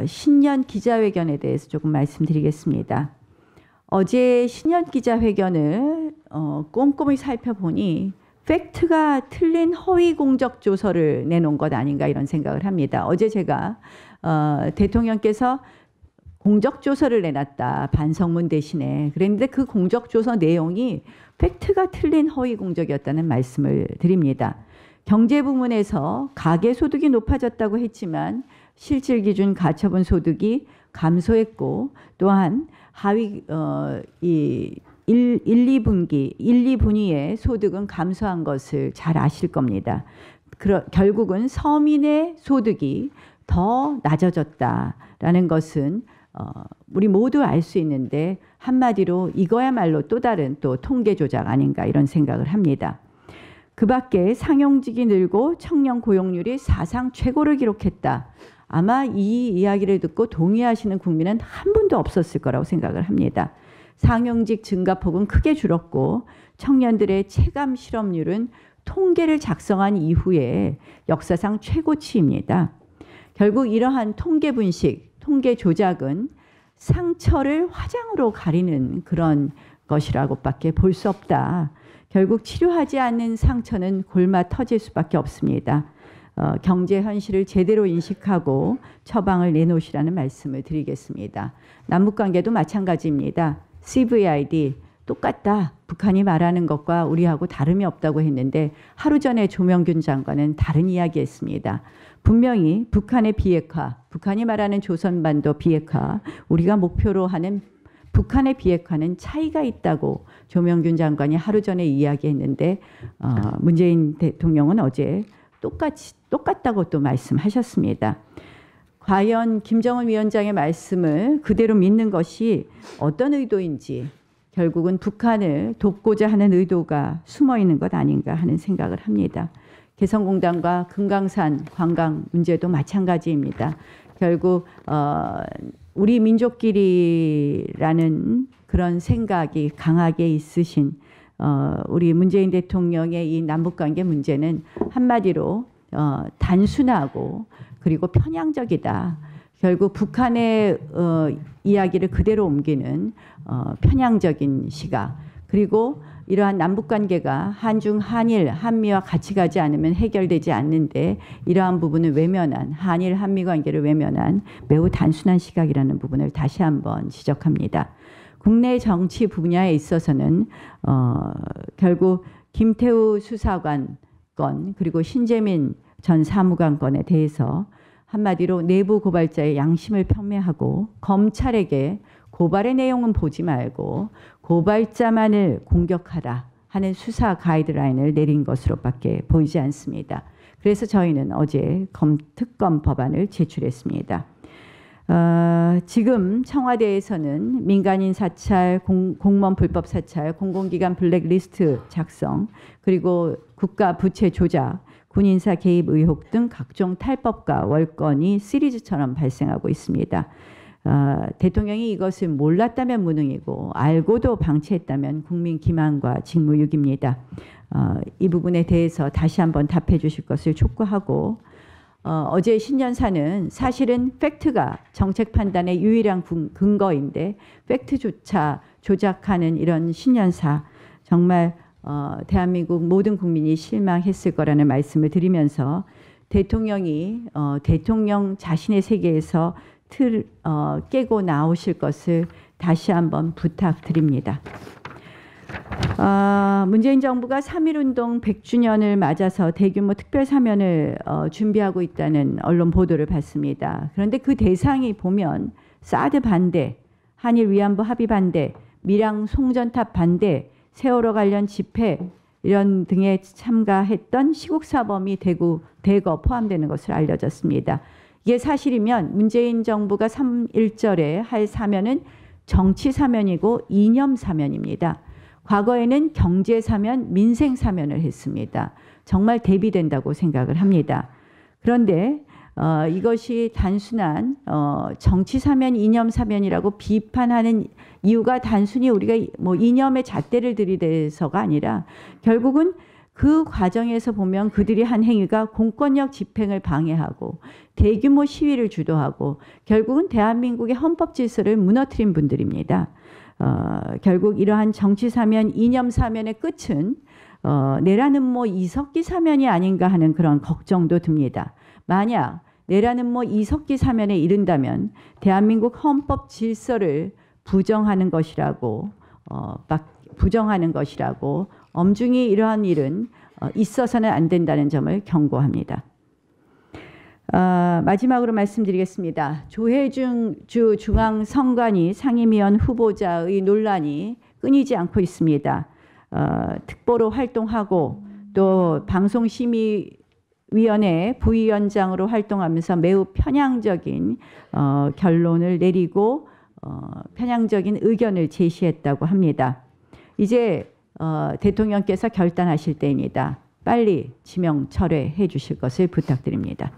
신년 기자회견에 대해서 조금 말씀드리겠습니다. 어제 신년 기자회견을 꼼꼼히 살펴보니 팩트가 틀린 허위 공적 조서를 내놓은 것 아닌가 이런 생각을 합니다. 어제 제가 대통령께서 공적 조서를 내놨다, 반성문 대신에. 그랬는데 그 공적 조서 내용이 팩트가 틀린 허위 공적이었다는 말씀을 드립니다. 경제 부문에서 가계소득이 높아졌다고 했지만 실질 기준 가처분 소득이 감소했고, 또한 하위 1, 2분기의 소득은 감소한 것을 잘 아실 겁니다. 결국은 서민의 소득이 더 낮아졌다라는 것은 우리 모두 알 수 있는데, 한마디로 이거야말로 또 다른 또 통계 조작 아닌가 이런 생각을 합니다. 그 밖에 상용직이 늘고 청년 고용률이 사상 최고를 기록했다. 아마 이 이야기를 듣고 동의하시는 국민은 한 분도 없었을 거라고 생각을 합니다. 상용직 증가폭은 크게 줄었고 청년들의 체감 실업률은 통계를 작성한 이후에 역사상 최고치입니다. 결국 이러한 통계 분식, 통계 조작은 상처를 화장으로 가리는 그런 것이라고밖에 볼 수 없다. 결국 치료하지 않는 상처는 골마 터질 수밖에 없습니다. 경제 현실을 제대로 인식하고 처방을 내놓으시라는 말씀을 드리겠습니다. 남북관계도 마찬가지입니다. CVID 똑같다. 북한이 말하는 것과 우리하고 다름이 없다고 했는데 하루 전에 조명균 장관은 다른 이야기했습니다. 분명히 북한의 비핵화, 북한이 말하는 조선반도 비핵화, 우리가 목표로 하는 북한의 비핵화는 차이가 있다고 조명균 장관이 하루 전에 이야기했는데 문재인 대통령은 어제 똑같다고 또 말씀하셨습니다. 과연 김정은 위원장의 말씀을 그대로 믿는 것이 어떤 의도인지, 결국은 북한을 돕고자 하는 의도가 숨어 있는 것 아닌가 하는 생각을 합니다. 개성공단과 금강산 관광 문제도 마찬가지입니다. 결국 우리 민족끼리라는 그런 생각이 강하게 있으신 우리 문재인 대통령의 이 남북관계 문제는 한마디로 단순하고 그리고 편향적이다. 결국 북한의 이야기를 그대로 옮기는 편향적인 시각, 그리고 이러한 남북관계가 한중, 한일, 한미와 같이 가지 않으면 해결되지 않는데 이러한 부분을 외면한, 한일, 한미 관계를 외면한 매우 단순한 시각이라는 부분을 다시 한번 지적합니다. 국내 정치 분야에 있어서는 결국 김태우 수사관 건, 그리고 신재민 전 사무관 건에 대해서 한마디로 내부 고발자의 양심을 평매하고 검찰에게 고발의 내용은 보지 말고 고발자만을 공격하라 하는 수사 가이드라인을 내린 것으로밖에 보이지 않습니다. 그래서 저희는 어제 특검 법안을 제출했습니다. 지금 청와대에서는 민간인 사찰, 공무원 불법 사찰, 공공기관 블랙리스트 작성, 그리고 국가 부채 조작, 군인사 개입 의혹 등 각종 탈법과 월권이 시리즈처럼 발생하고 있습니다. 대통령이 이것을 몰랐다면 무능이고 알고도 방치했다면 국민 기만과 직무유기입니다. 이 부분에 대해서 다시 한번 답해 주실 것을 촉구하고, 어제 신년사는 사실은 팩트가 정책 판단의 유일한 근거인데 팩트조차 조작하는 이런 신년사, 정말 대한민국 모든 국민이 실망했을 거라는 말씀을 드리면서 대통령이 대통령 자신의 세계에서 틀 깨고 나오실 것을 다시 한번 부탁드립니다. 문재인 정부가 3.1운동 100주년을 맞아서 대규모 특별사면을 준비하고 있다는 언론 보도를 봤습니다. 그런데 그 대상이 보면 사드 반대, 한일 위안부 합의 반대, 밀양 송전탑 반대, 세월호 관련 집회 이런 등에 참가했던 시국사범이 대거 포함되는 것으로 알려졌습니다. 이게 사실이면 문재인 정부가 3.1절에 할 사면은 정치 사면이고 이념 사면입니다. 과거에는 경제 사면, 민생 사면을 했습니다. 정말 대비된다고 생각을 합니다. 그런데 이것이 단순한 정치 사면, 이념 사면이라고 비판하는 이유가 단순히 우리가 뭐 이념의 잣대를 들이대서가 아니라 결국은 그 과정에서 보면 그들이 한 행위가 공권력 집행을 방해하고 대규모 시위를 주도하고 결국은 대한민국의 헌법 질서를 무너뜨린 분들입니다. 결국 이러한 정치 사면, 이념 사면의 끝은 내라는 뭐 이석기 사면이 아닌가 하는 그런 걱정도 듭니다. 만약 내라는 뭐 이석기 사면에 이른다면 대한민국 헌법 질서를 부정하는 것이라고 엄중히 이러한 일은 있어서는 안 된다는 점을 경고합니다. 마지막으로 말씀드리겠습니다. 조혜중 중앙선관위 상임위원 후보자의 논란이 끊이지 않고 있습니다. 특보로 활동하고 또 방송심의위원회 부위원장으로 활동하면서 매우 편향적인 결론을 내리고 편향적인 의견을 제시했다고 합니다. 이제 대통령께서 결단하실 때입니다. 빨리 지명 철회해 주실 것을 부탁드립니다.